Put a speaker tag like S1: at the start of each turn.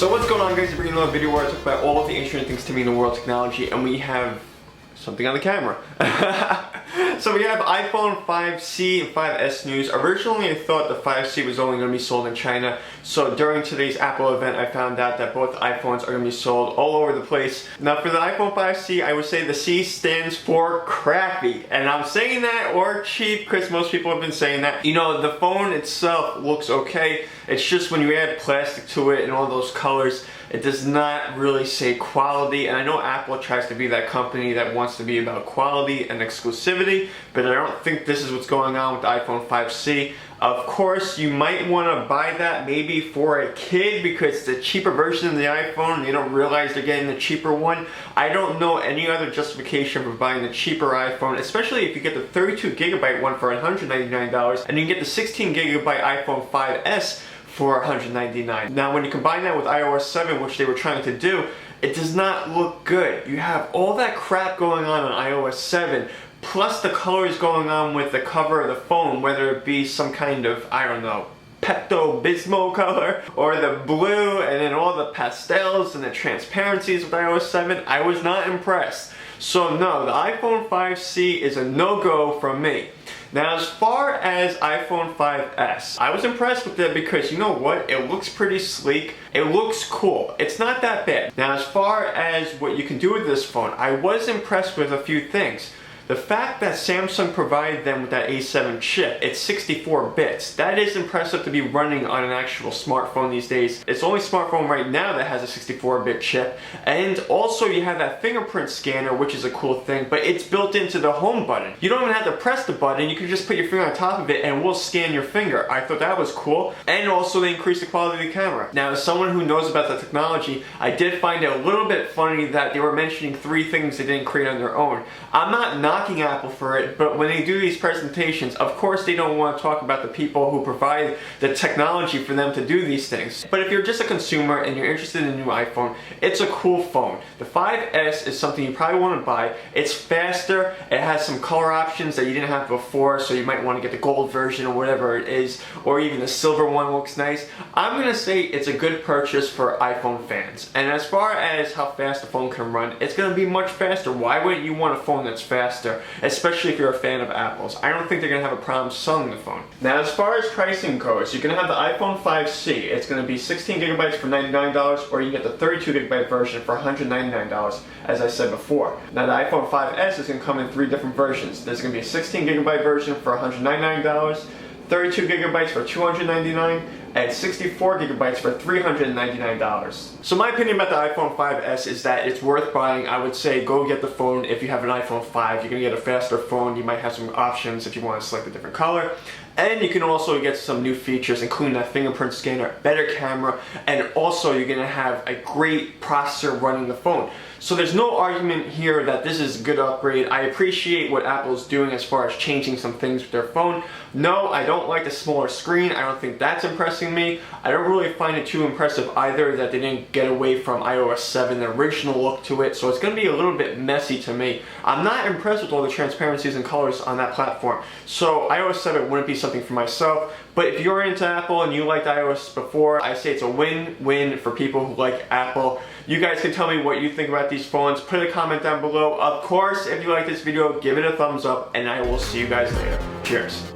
S1: So what's going on, guys? We're bringing another video where I talk about all of the interesting things to me in the world of technology, and we have something on the camera. So we have iPhone 5C and 5S news. Originally I thought the 5C was only going to be sold in China, so during today's Apple event I found out that both iPhones are going to be sold all over the place. Now for the iPhone 5C, I would say the C stands for crappy, and I'm saying that, or cheap, because most people have been saying that. You know, the phone itself looks okay, it's just when you add plastic to it and all those colors, it does not really say quality. And I know Apple tries to be that company that wants to be about quality and exclusivity, but I don't think this is what's going on with the iPhone 5C. Of course, you might want to buy that maybe for a kid because it's a cheaper version of the iPhone and they don't realize they're getting the cheaper one. I don't know any other justification for buying the cheaper iPhone, especially if you get the 32GB one for $199 and you can get the 16GB iPhone 5S for $199. Now when you combine that with iOS 7, which they were trying to do, it does not look good. You have all that crap going on iOS 7, plus the colors going on with the cover of the phone, whether it be some kind of, I don't know, Pepto-Bismol color, or the blue, and then all the pastels and the transparencies with iOS 7. I was not impressed. So no, the iPhone 5C is a no-go from me. Now as far as iPhone 5S, I was impressed with it because you know what? It looks pretty sleek. It looks cool. It's not that bad. Now as far as what you can do with this phone, I was impressed with a few things. The fact that Samsung provided them with that A7 chip, it's 64 bits. That is impressive to be running on an actual smartphone these days. It's the only smartphone right now that has a 64-bit chip. And also you have that fingerprint scanner, which is a cool thing, but it's built into the home button. You don't even have to press the button, you can just put your finger on top of it and we'll scan your finger. I thought that was cool. And also they increased the quality of the camera. Now as someone who knows about the technology, I did find it a little bit funny that they were mentioning 3 things they didn't create on their own. I'm not knocking Apple for it, but when they do these presentations, of course they don't want to talk about the people who provide the technology for them to do these things. But if you're just a consumer and you're interested in a new iPhone, it's a cool phone. The 5S is something you probably want to buy. It's faster, it has some color options that you didn't have before, so you might want to get the gold version or whatever it is, or even the silver one looks nice. I'm going to say it's a good purchase for iPhone fans. And as far as how fast the phone can run, it's going to be much faster. Why wouldn't you want a phone that's faster? Especially if you're a fan of Apple's. I don't think they're going to have a problem selling the phone. Now as far as pricing goes, you're going to have the iPhone 5C. It's going to be 16GB for $99, or you get the 32GB version for $199, as I said before. Now the iPhone 5S is going to come in 3 different versions. There's going to be a 16GB version for $199, 32GB for $299, and 64GB for $399. So my opinion about the iPhone 5S is that it's worth buying. I would say go get the phone if you have an iPhone 5. You're going to get a faster phone. You might have some options if you want to select a different color. And you can also get some new features, including that fingerprint scanner, better camera, and also you're going to have a great processor running the phone. So there's no argument here that this is a good upgrade. I appreciate what Apple's doing as far as changing some things with their phone. No, I don't like the smaller screen. I don't think that's impressing me. I don't really find it too impressive either that they didn't get away from iOS 7, the original look to it. So it's going to be a little bit messy to me. I'm not impressed with all the transparencies and colors on that platform. So iOS 7 wouldn't be something for myself. But if you're into Apple and you liked iOS before, I say it's a win-win for people who like Apple. You guys can tell me what you think about these phones. Put a comment down below. Of course, if you like this video, give it a thumbs up, and I will see you guys later. Cheers.